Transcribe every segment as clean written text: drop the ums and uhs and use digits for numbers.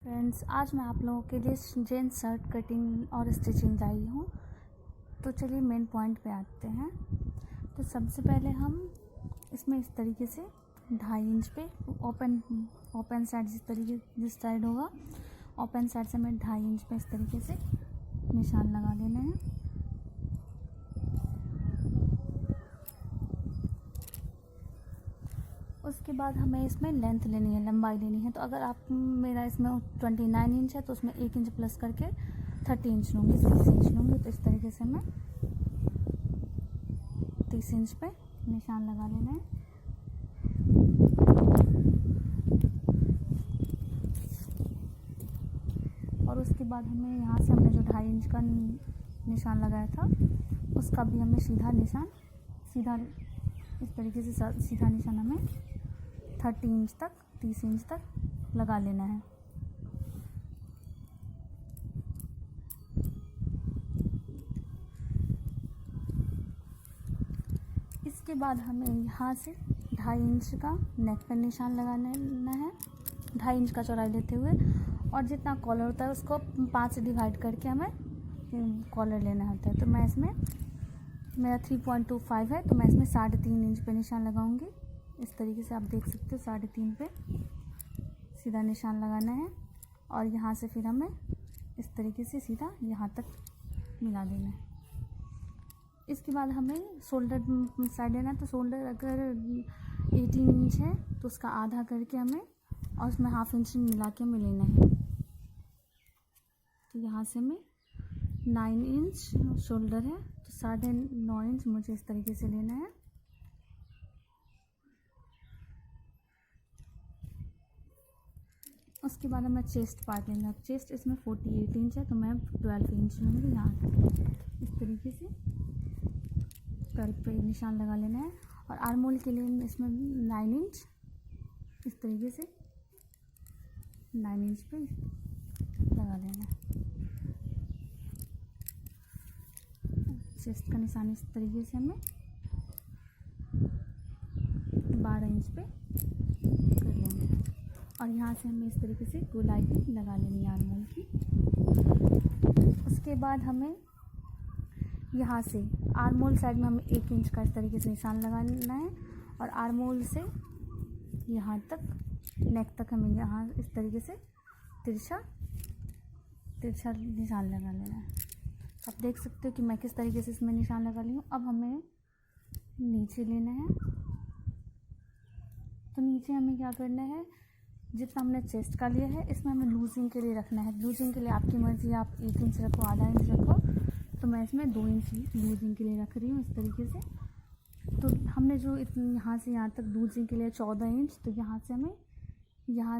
Friends, आज मैं आप लोगों के लिए जेंट्स शर्ट कटिंग और स्टिचिंग लाई हूँ। तो चलिए मेन पॉइंट पे आते हैं। तो सबसे पहले हम इसमें इस तरीके से 2.5 इंच पे ओपन साइड जिस साइड होगा ओपन साइड से हमें 2.5 इंच पे इस तरीके से निशान लगा देना है। उसके बाद हमें इसमें लेंथ लेनी है, लंबाई लेनी है। तो अगर आप मेरा इसमें 29 इंच है तो उसमें 1 इंच प्लस करके 30 इंच लूँगी, 30 इंच लूँगी। तो इस तरीके से हमें 30 इंच पे निशान लगा लेना है। और उसके बाद हमें यहाँ से हमने जो 2.5 इंच का निशान लगाया था उसका भी हमें सीधा इस तरीके से सीधा निशान हमें 30 इंच तक लगा लेना है। इसके बाद हमें यहाँ से 2.5 इंच का नेक पर निशान लगा लेना है, 2.5 इंच का चौड़ाई लेते हुए। और जितना कॉलर होता है उसको 5 से डिवाइड करके हमें कॉलर लेना होता है। तो मैं इसमें मेरा 3.25 है तो मैं इसमें 3.5 इंच पे निशान लगाऊंगी। इस तरीके से आप देख सकते हो 3.5 पे सीधा निशान लगाना है। और यहाँ से फिर हमें इस तरीके से सीधा यहाँ तक मिला देना है। इसके बाद हमें शोल्डर साइड लेना है। तो शोल्डर अगर 18 इंच है तो उसका आधा करके हमें और उसमें 1/2 इंच मिला के हमें लेना है। तो यहाँ से हमें 9 इंच शोल्डर है तो 9.5 इंच मुझे इस तरीके से लेना है। उसके बाद हमें चेस्ट पार्ट लेना है। चेस्ट इसमें 48 इंच है तो मैं 12 इंच लूँगी। यहाँ इस तरीके से 12 पे निशान लगा लेना है। और आर्म होल के लिए इसमें 9 इंच इस तरीके से 9 इंच पे लगा लेना है। चेस्ट का निशान इस तरीके से हमें 12 इंच पे कर लेना है। और यहाँ से हमें इस तरीके से गोलाई भी लगा लेनी है आर्म होल की। उसके बाद हमें यहाँ से आर्म होल साइड में हमें 1 इंच का इस तरीके से निशान लगाना है। और आर्म होल से यहाँ तक नेक तक हमें यहाँ इस तरीके से तिरछा निशान लगा लेना है। आप देख सकते हो कि मैं किस तरीके से इसमें निशान लगा ली हूँ। अब हमें नीचे लेना है। तो नीचे हमें क्या करना है, जितना हमने चेस्ट का लिया है इसमें हमें लूजिंग के लिए रखना है। लूजिंग के लिए आपकी मर्ज़ी, आप 1 इंच रखो, आधा इंच रखो। तो मैं इसमें 2 इंच लूजिंग के लिए रख रही हूँ इस तरीके से। तो हमने जो यहाँ से यहाँ तक लूजिंग के लिए 14 इंच, तो यहाँ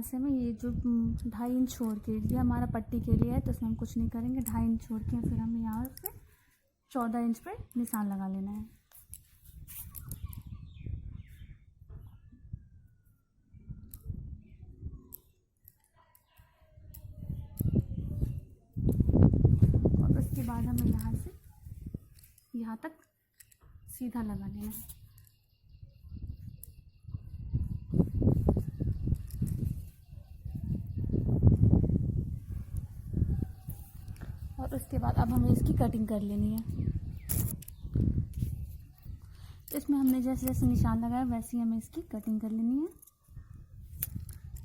से हमें ये जो 2.5 इंच छोड़ के, ये हमारा पट्टी के लिए है तो इसमें हम कुछ नहीं करेंगे। 2.5 इंच छोड़ के फिर हमें यहाँ से 14 इंच पे निशान लगा लेना है। और उसके बाद हमें यहाँ से यहाँ तक सीधा लगा लेना है। और उसके बाद अब हमें इसकी कटिंग कर लेनी है। इसमें हमने जैसे जैसे निशान लगाया वैसे ही हमें इसकी कटिंग कर लेनी है।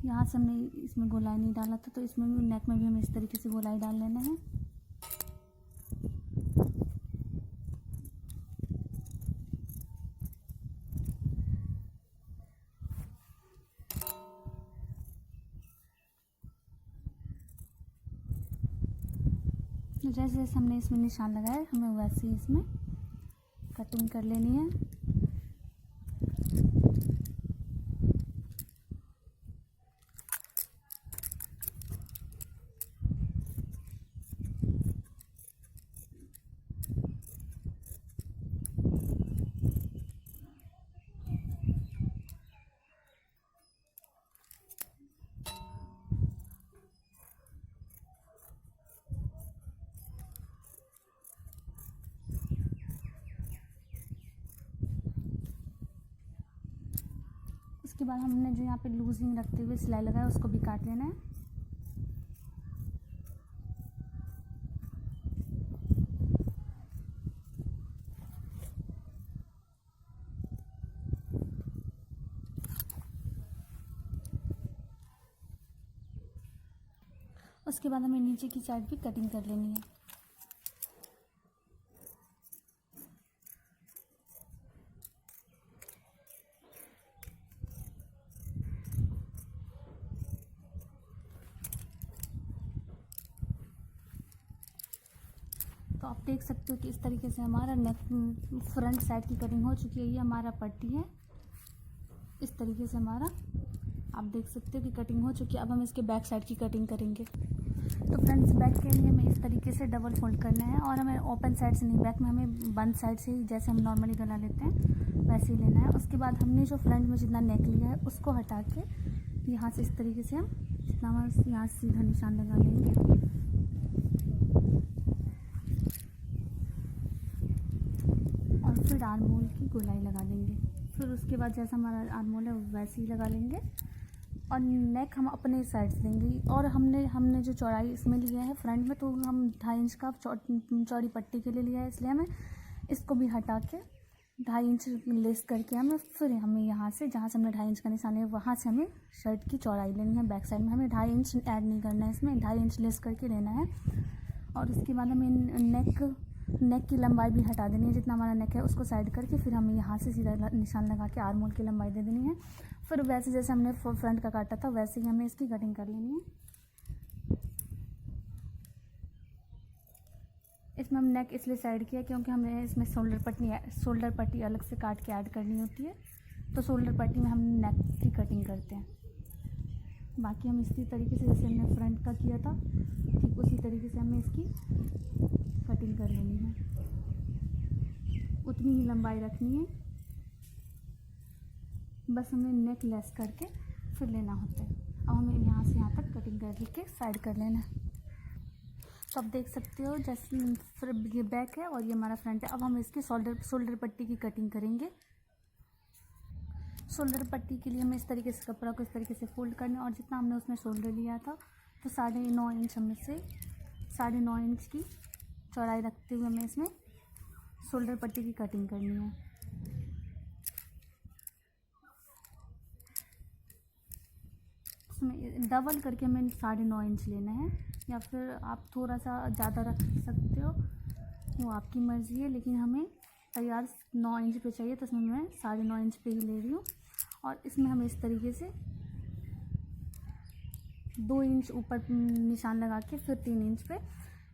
यहाँ से हमने इसमें गोलाई नहीं डाला था तो इसमें भी नेक में भी हमें इस तरीके से गोलाई डाल लेना है। तो जैसे जैसे हमने इसमें निशान लगाया हमें वैसे ही इसमें कटिंग कर लेनी है। उसके बाद हमने जो यहाँ पे लूजिंग रखते हुए सिलाई लगाया उसको भी काट लेना है। उसके बाद हमें नीचे की साइड भी कटिंग कर लेनी है। तो आप देख सकते हो कि इस तरीके से हमारा नेक फ्रंट साइड की कटिंग हो चुकी है। ये हमारा पट्टी है, इस तरीके से हमारा आप देख सकते हो कि कटिंग हो चुकी है। अब हम इसके बैक साइड की कटिंग करेंगे। तो फ्रंट्स बैक के लिए हमें इस तरीके से डबल फोल्ड करना है और हमें ओपन साइड से नहीं, बैक में हमें बंद साइड से ही जैसे हम नॉर्मली गला लेते हैं वैसे ही लेना है। उसके बाद हमने जो फ्रंट में जितना नेक लिया है उसको हटा के यहाँ से इस तरीके से हम जितना हम यहाँ सीधा निशान लगा लेंगे। और फिर आर्म होल की गोलाई लगा देंगे। फिर उसके बाद जैसा हमारा आर्म होल है वैसे ही लगा लेंगे और नेक हम अपने साइड से लेंगे। और हमने जो चौड़ाई इसमें लिया है फ्रंट में, तो हम 2.5 इंच का चौड़ी पट्टी के लिए लिया है, इसलिए हमें इसको भी हटा के 2.5 इंच लेस करके हमें यहाँ से जहाँ से हमने 2.5 इंच का निशान लिया वहाँ से हमें शर्ट की चौड़ाई लेनी है। बैक साइड में हमें 2.5 इंच ऐड नहीं करना है, इसमें 2.5 इंच लेस करके लेना है। और इसके बाद हमें नेक की लंबाई भी हटा देनी है, जितना हमारा नेक है उसको साइड करके फिर हमें यहाँ से सीधा निशान लगा के आर्म होल की लंबाई दे देनी है। फिर वैसे जैसे हमने फ्रंट का काटा था वैसे ही हमें इसकी कटिंग कर लेनी है। इसमें हम नेक इसलिए साइड किया क्योंकि हमें इसमें शोल्डर पट्टी अलग से काट के ऐड करनी होती है, तो शोल्डर पट्टी में हम नेक की कटिंग करते हैं। बाकी हम इसी तरीके से जैसे हमने फ्रंट का किया था ठीक उसी तरीके से हमें इसकी कटिंग कर लेनी है। उतनी ही लंबाई रखनी है, बस हमें नेक लेस करके फिर लेना होता है। अब हमें यहाँ से यहाँ तक कटिंग करके साइड कर लेना है। तो आप देख सकते हो जैसे ये बैक है और ये हमारा फ्रंट है। अब हम इसकी शोल्डर पट्टी की कटिंग करेंगे। शोल्डर पट्टी के लिए हमें इस तरीके से कपड़ा को इस तरीके से फोल्ड करना है और जितना हमने उसमें शोल्डर लिया था तो 9.5 इंच हमें से 9.5 इंच की चौड़ाई रखते हुए हमें इसमें शोल्डर पट्टी की कटिंग करनी है। इसमें डबल करके हमें 9.5 इंच लेना है, या फिर आप थोड़ा सा ज़्यादा रख सकते हो, वो आपकी मर्ज़ी है। लेकिन हमें तैयार 9 इंच पे चाहिए, तो इसमें मैं 9.5 इंच पे ही ले रही हूँ। और इसमें हमें इस तरीके से 2 इंच ऊपर निशान लगा के फिर 3 इंच पे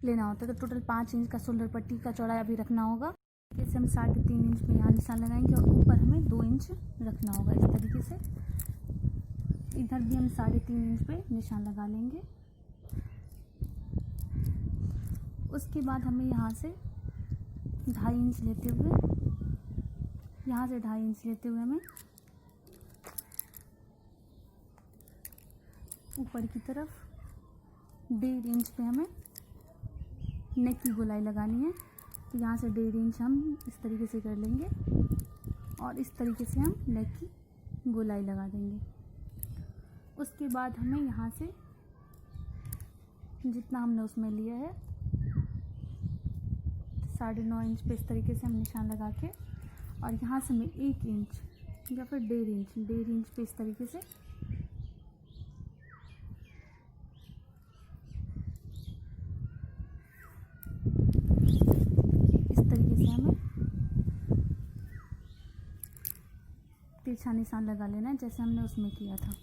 लेना होता है। तो टोटल 5 इंच का शोल्डर पट्टी का चौड़ाई अभी रखना होगा। जैसे हम 3.5 इंच पे यहाँ निशान लगाएंगे और ऊपर हमें 2 इंच रखना होगा इस तरीके से। इधर भी हम 3.5 इंच पे निशान लगा लेंगे। उसके बाद हमें यहाँ से 2.5 इंच लेते हुए हमें ऊपर की तरफ 1.5 इंच पे हमें नेक की गोलाई लगानी है। तो यहाँ से 1.5 इंच हम इस तरीके से कर लेंगे और इस तरीके से हम नेक की गोलाई लगा देंगे। उसके बाद हमें यहाँ से जितना हमने उसमें लिया है 9.5 इंच पे इस तरीके से हम निशान लगा के और यहाँ से हमें 1 इंच या फिर 1.5 इंच पे इस तरीके से हमें तिरछा निशान लगा लेना है जैसे हमने उसमें किया था।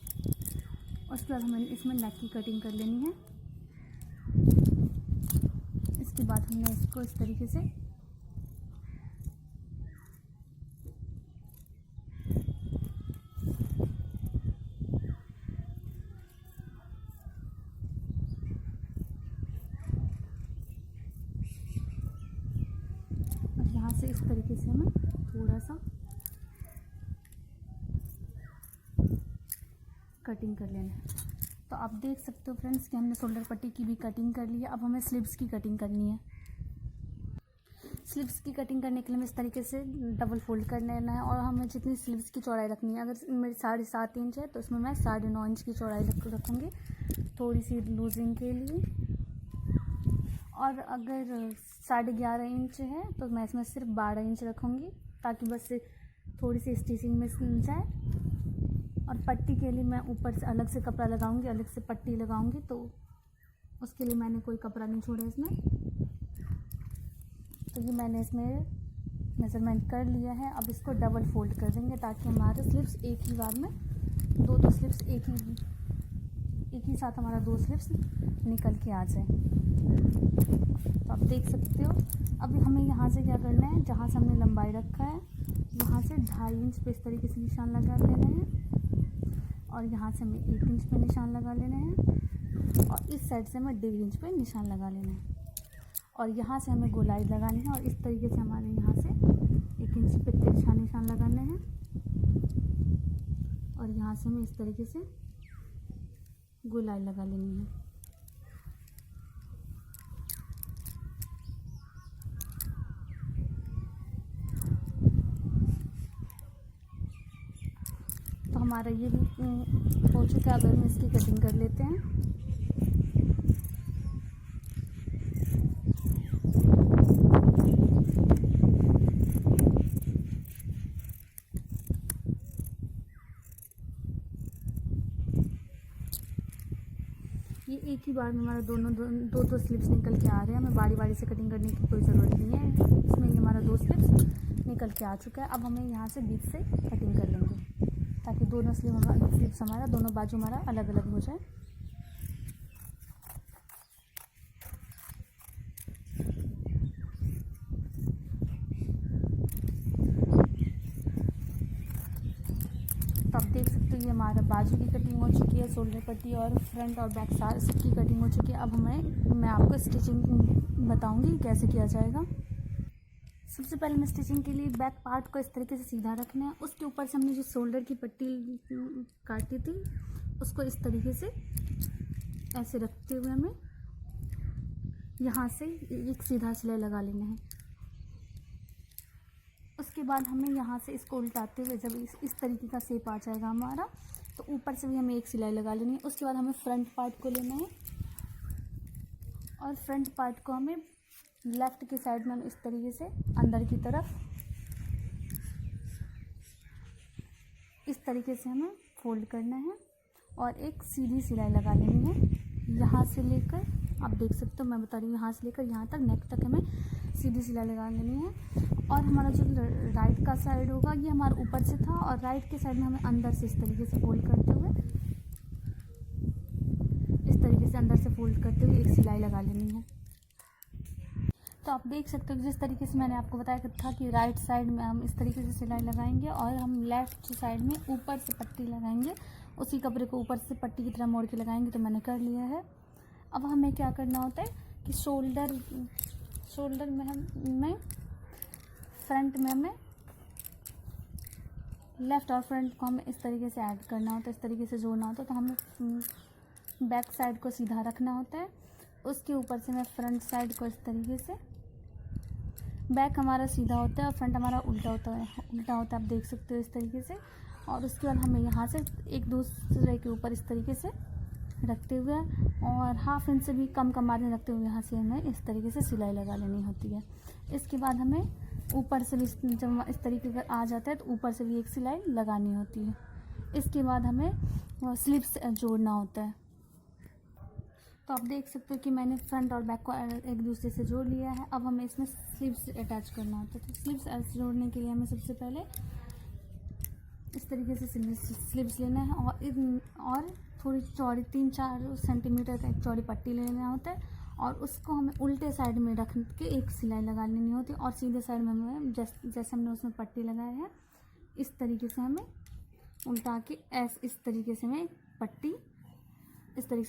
उसके बाद हमें इसमें नेक की कटिंग कर लेनी है। इसके बाद हमने इसको इस तरीके से यहाँ से इस तरीके से हमें थोड़ा सा कटिंग कर लेना है। तो आप देख सकते हो फ्रेंड्स कि हमने शोल्डर पट्टी की भी कटिंग कर ली है। अब हमें स्लीव्स की कटिंग करनी है। स्लीव्स की कटिंग करने के लिए हमें इस तरीके से डबल फोल्ड कर लेना है और हमें जितनी स्लीव्स की चौड़ाई रखनी है, अगर मेरी 7.5 इंच है तो इसमें मैं 9.5 इंच की चौड़ाई रखूँगी थोड़ी सी लूजिंग के लिए। और अगर 11.5 इंच है तो मैं इसमें सिर्फ 12 इंच रखूँगी ताकि बस थोड़ी सी स्टिचिंग में जाए। और पट्टी के लिए मैं ऊपर से अलग से कपड़ा लगाऊंगी, अलग से पट्टी लगाऊंगी, तो उसके लिए मैंने कोई कपड़ा नहीं छोड़ा इसमें। तो ये मैंने इसमें मेज़रमेंट कर लिया है। अब इसको डबल फोल्ड कर देंगे ताकि हमारे स्लिप्स एक ही बार में दो स्लिप्स एक ही साथ हमारा 2 स्लिप्स निकल के आ जाए। तो आप देख सकते हो। अभी हमें यहाँ से क्या करना है, जहाँ से हमने लंबाई रखा है वहाँ से 2.5 इंच पे इस तरीके से निशान लगा लेना है और यहाँ से हमें 1 इंच पे निशान लगा लेना है और इस साइड से हमें 1.5 इंच पे निशान लगा लेना है और यहाँ से हमें गोलाई लगानी है और इस तरीके से हमारे यहाँ से 1 इंच पे तिरछा निशान लगाना है और यहाँ से हमें इस तरीके से गोलाई लगा लेनी है। तो हमारा ये भी हो चुका है। अब हम इसकी कटिंग कर लेते हैं। ये एक ही बार में हमारा दो स्लिप्स निकल के आ रहे हैं। हमें बारी बारी से कटिंग करने की कोई ज़रूरत नहीं है। इसमें ये हमारा 2 स्लिप्स निकल के आ चुका है। अब हमें यहाँ से बीच से कटिंग कर लेंगे ताकि दोनों स्लिप्स हमारा दोनों बाजू हमारा अलग अलग हो जाए। तो आप देख सकते हो ये हमारा बाजू की कटिंग हो चुकी है, शोल्डर पट्टी और फ्रंट और बैक सारे सबकी कटिंग हो चुकी है। अब मैं आपको स्टिचिंग बताऊंगी कैसे किया जाएगा। सबसे पहले मैं स्टिचिंग के लिए बैक पार्ट को इस तरीके से सीधा रखना है। उसके ऊपर से हमने जो शोल्डर की पट्टी काटी थी उसको इस तरीके से ऐसे रखते हुए हमें यहाँ से एक सीधा सिलाई लगा लेना है। उसके बाद हमें यहाँ से इसको उल्टाते हुए जब इस तरीके का शेप आ जाएगा हमारा, तो ऊपर से भी हमें एक सिलाई लगा लेनी है। उसके बाद हमें फ्रंट पार्ट को लेना है और फ्रंट पार्ट को हमें लेफ़्ट की साइड में हम इस तरीके से अंदर की तरफ इस तरीके से हमें फोल्ड करना है और एक सीधी सिलाई लगा लेनी है। यहाँ से लेकर आप देख सकते हो, मैं बता रही हूँ, यहाँ से लेकर यहाँ तक नेक तक हमें सीधी सिलाई लगा लेनी है। और हमारा जो राइट का साइड होगा ये हमारा ऊपर से था और राइट के साइड में हमें अंदर से इस तरीके से फोल्ड करते हुए एक सिलाई लगा लेनी है। तो आप देख सकते हो जिस तरीके से मैंने आपको बताया था कि राइट साइड में हम इस तरीके से सिलाई लगाएंगे और हम लेफ़्ट साइड में ऊपर से पट्टी लगाएंगे। उसी कपड़े को ऊपर से पट्टी की तरह मोड़ के लगाएंगे। तो मैंने कर लिया है। अब हमें क्या करना होता है कि शोल्डर में हमें फ्रंट में हमें लेफ़्ट और फ्रंट को हमें इस तरीके से ऐड करना होता है, इस तरीके से जोड़ना होता है। तो हमें बैक साइड को सीधा रखना होता है। उसके ऊपर से मैं फ्रंट साइड को इस तरीके से, बैक हमारा सीधा होता है और फ्रंट हमारा उल्टा होता है आप देख सकते हो इस तरीके से। और उसके बाद हमें यहाँ से एक दूसरे के ऊपर इस तरीके से रखते हुए और 1/2 इंच से भी कम का मार्जिन रखते हुए यहाँ से हमें इस तरीके से सिलाई लगा लेनी होती है। इसके बाद हमें ऊपर से भी जब इस तरीके का आ जाता है तो ऊपर से भी एक सिलाई लगानी होती है। इसके बाद हमें स्लिप्स जोड़ना होता है। तो आप देख सकते हो कि मैंने फ्रंट और बैक को एक दूसरे से जोड़ लिया है। अब हमें इसमें स्लिप्स अटैच करना होता है। तो स्लिप्स जोड़ने के लिए हमें सबसे पहले इस तरीके से स्लिप्स लेना है और थोड़ी चौड़ी 3-4 सेंटीमीटर का एक चौड़ी पट्टी लेना होता है और उसको हमें उल्टे साइड में रख के एक सिलाई लगा लेनी होती है और सीधे साइड में हमें जैसे हमने उसमें पट्टी लगाया है इस तरीके से हमें उल्टा के इस तरीके से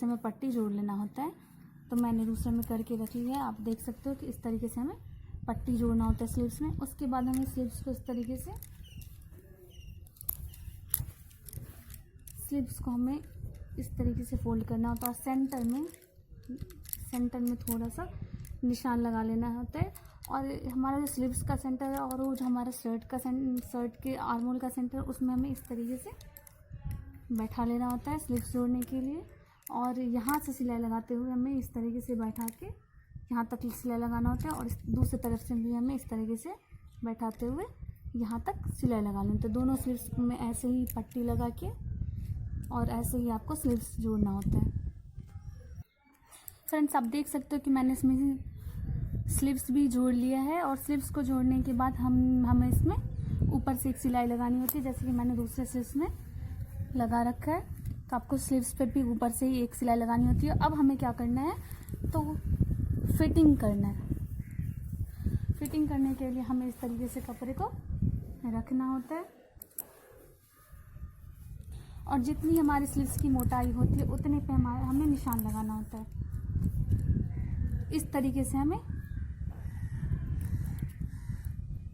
हमें पट्टी जोड़ लेना होता है। तो मैंने दूसरे में करके रख लिया है। आप देख सकते हो कि इस तरीके से हमें पट्टी जोड़ना होता है स्लीव्स में। उसके बाद हमें स्लीव्स को इस तरीके से फोल्ड करना होता है और सेंटर में थोड़ा सा निशान लगा लेना होता है। और हमारा जो स्लीव्स का सेंटर है और वो जो हमारा शर्ट के आर्मोल का सेंटर, उसमें हमें इस तरीके से बैठा लेना होता है स्लीव्स जोड़ने के लिए। और यहाँ से सिलाई लगाते हुए हमें इस तरीके से बैठा के यहाँ तक सिलाई लगाना होता है और दूसरी तरफ से भी हमें इस तरीके से बैठाते हुए यहाँ तक सिलाई लगा लें। तो दोनों स्लीव्स में ऐसे ही पट्टी लगा के और ऐसे ही आपको स्लीव्स जोड़ना होता है। फ्रेंड्स आप देख सकते हो कि मैंने इसमें स्लीव्स भी जोड़ लिया है, और स्लीव्स को जोड़ने के बाद हमें इसमें ऊपर से एक सिलाई लगानी होती है, जैसे कि मैंने दूसरे स्लीव्स में लगा रखा है। तो आपको स्लीव्स पे भी ऊपर से ही एक सिलाई लगानी होती है। अब हमें क्या करना है, तो फिटिंग करना है। फिटिंग करने के लिए हमें इस तरीके से कपड़े को रखना होता है, और जितनी हमारी स्लीव्स की मोटाई होती है उतने पे हमें निशान लगाना होता है। इस तरीके से हमें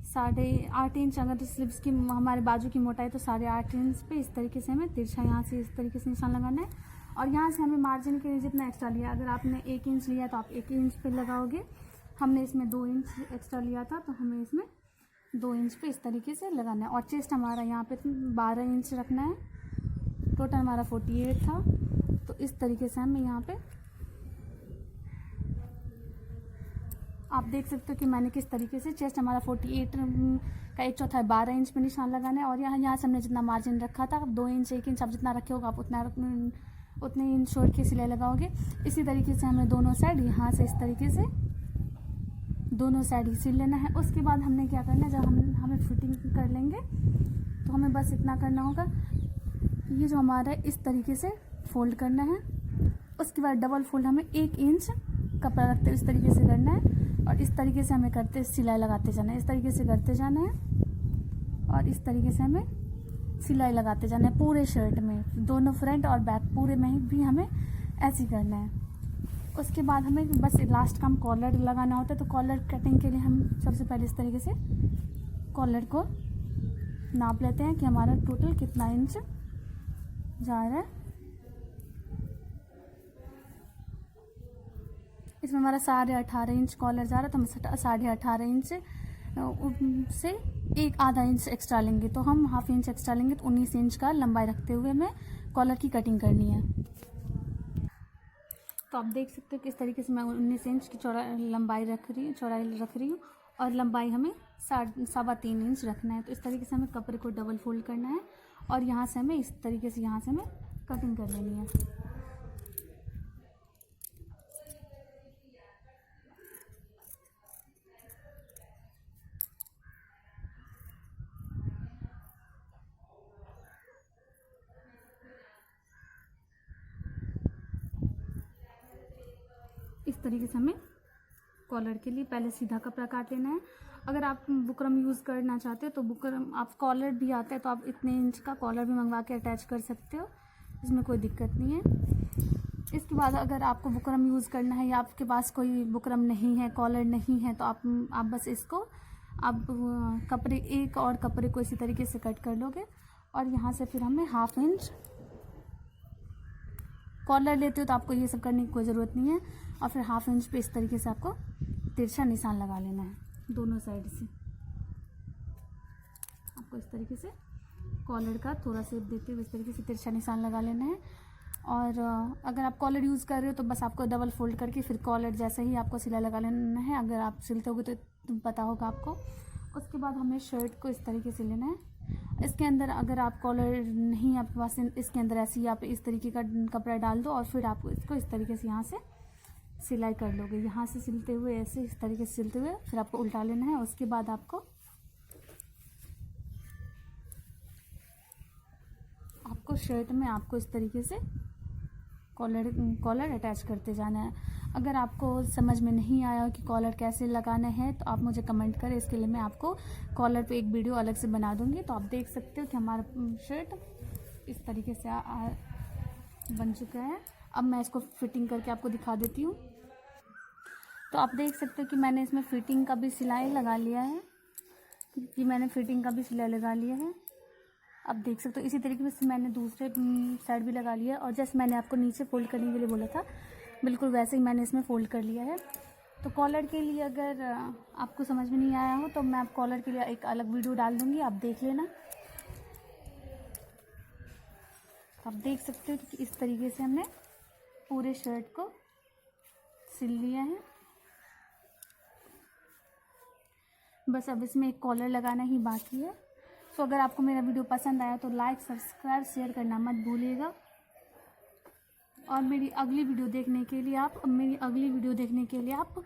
8.5 इंच, अगर स्लीव्स की हमारे बाजू की मोटाई तो 8.5 इंच पे इस तरीके से हमें तिरछा यहाँ से इस तरीके से निशान लगाना है। और यहाँ से हमें मार्जिन के लिए जितना एक्स्ट्रा लिया, अगर आपने 1 इंच लिया तो आप 1 इंच पे लगाओगे। हमने इसमें 2 इंच एक्स्ट्रा लिया था, तो हमें इसमें 2 इंच पे इस तरीके से लगाना है। और चेस्ट हमारा यहाँ पे 12 इंच रखना है, टोटल हमारा 48 था। तो इस तरीके से हमें यहाँ पे आप देख सकते हो कि मैंने किस तरीके से चेस्ट हमारा 48 का 1/4 12 इंच पे निशान लगाना है। और यहाँ से हमने जितना मार्जिन रखा था 2 इंच 1 इंच आप जितना रखे होगा आप उतने इंच छोड़ के सिलाई लगाओगे। इसी तरीके से हमें दोनों साइड यहाँ से इस तरीके से दोनों साइड ही सिल लेना है। उसके बाद हमने क्या करना है, जब हमें फिटिंग कर लेंगे तो हमें बस इतना करना होगा, ये जो हमारा इस तरीके से फोल्ड करना है। उसके बाद डबल फोल्ड हमें 1 इंच कपड़ा रखते हुए इस तरीके से करना है, और इस तरीके से हमें करते सिलाई लगाते जाना है। इस तरीके से करते जाना है, और इस तरीके से हमें सिलाई लगाते जाना है पूरे शर्ट में, दोनों फ्रंट और बैक पूरे में भी हमें ऐसे ही करना है। उसके बाद हमें बस लास्ट का हम कॉलर लगाना होता है। तो कॉलर कटिंग के लिए हम सबसे पहले इस तरीके से कॉलर को नाप लेते हैं कि हमारा टोटल कितना इंच जा रहा है। इसमें हमारा 18.5 इंच कॉलर जा रहा है, तो हम 18.5 इंच से एक आधा इंच एक्स्ट्रा लेंगे, तो हम हाफ इंच एक्स्ट्रा लेंगे। तो 19 इंच का लंबाई रखते हुए हमें कॉलर की कटिंग करनी है। तो आप देख सकते हो कि इस तरीके से मैं 19 इंच की चौड़ाई रख रही हूँ, और लंबाई हमें 3.25 इंच रखना है। तो इस तरीके से हमें कपड़े को डबल फोल्ड करना है, और यहाँ से हमें इस तरीके से यहाँ से हमें कटिंग कर लेनी है। इस तरीके से हमें कॉलर के लिए पहले सीधा कपड़ा काट लेना है। अगर आप बुकरम यूज़ करना चाहते हो तो बुकरम आप कॉलर भी आता है, तो आप इतने इंच का कॉलर भी मंगवा के अटैच कर सकते हो, इसमें कोई दिक्कत नहीं है। इसके बाद अगर आपको बुकरम यूज़ करना है या आपके पास कोई बुकरम नहीं है, कॉलर नहीं है, तो आप बस इसको आप कपड़े एक और कपड़े को इसी तरीके से कट कर लोगे, और यहाँ से फिर हमें हाफ इंच कॉलर लेते हो तो आपको ये सब करने की कोई ज़रूरत नहीं है, और फिर हाफ इंच पे इस तरीके से आपको तिरछा निशान लगा लेना है दोनों साइड से। आपको इस तरीके से कॉलर का थोड़ा शेप देते हुए इस तरीके से तिरछा निशान लगा लेना है। और अगर आप कॉलर यूज़ कर रहे हो तो बस आपको डबल फोल्ड करके फिर कॉलर जैसे ही आपको सिलाई लगा लेना है। अगर आप सिलते होगे तो पता होगा आपको। उसके बाद हमें शर्ट को इस तरीके से लेना है। इसके अंदर अगर आप कॉलर नहीं आपके पास, इसके अंदर ऐसे ही आप इस तरीके का कपड़ा डाल दो, और फिर आप इसको इस तरीके से यहाँ से सिलाई कर लोगे। यहाँ से सिलते हुए ऐसे इस तरीके से सिलते हुए फिर आपको उल्टा लेना है। उसके बाद आपको शर्ट में आपको इस तरीके से कॉलर अटैच करते जाना है। अगर आपको समझ में नहीं आया कि कॉलर कैसे लगाना है तो आप मुझे कमेंट करें, इसके लिए मैं आपको कॉलर पे एक वीडियो अलग से बना दूंगी। तो आप देख सकते हो कि हमारा शर्ट इस तरीके से बन चुका है। अब मैं इसको फिटिंग करके आपको दिखा देती हूँ। तो आप देख सकते हो कि मैंने इसमें फिटिंग का भी सिलाई लगा लिया है, आप देख सकते हो। इसी तरीके से मैंने दूसरे साइड भी लगा लिया, और जैसे मैंने आपको नीचे फोल्ड करने के लिए बोला था बिल्कुल वैसे ही मैंने इसमें फ़ोल्ड कर लिया है। तो कॉलर के लिए अगर आपको समझ में नहीं आया हो तो मैं आप कॉलर के लिए एक अलग वीडियो डाल दूँगी, आप देख लेना। आप देख सकते हो कि इस तरीके से हमने पूरे शर्ट को सिल लिया है। बस अब इसमें एक कॉलर लगाना ही बाकी है। तो अगर आपको मेरा वीडियो पसंद आया तो लाइक, सब्सक्राइब, शेयर करना मत भूलिएगा। और मेरी अगली वीडियो देखने के लिए आप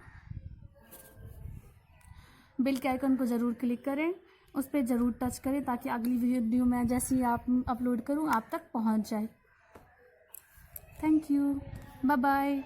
बेल के आइकन को ज़रूर क्लिक करें, उस पर ज़रूर टच करें ताकि अगली वीडियो मैं जैसे ही आप अपलोड करूं आप तक पहुंच जाए। Thank you, bye bye.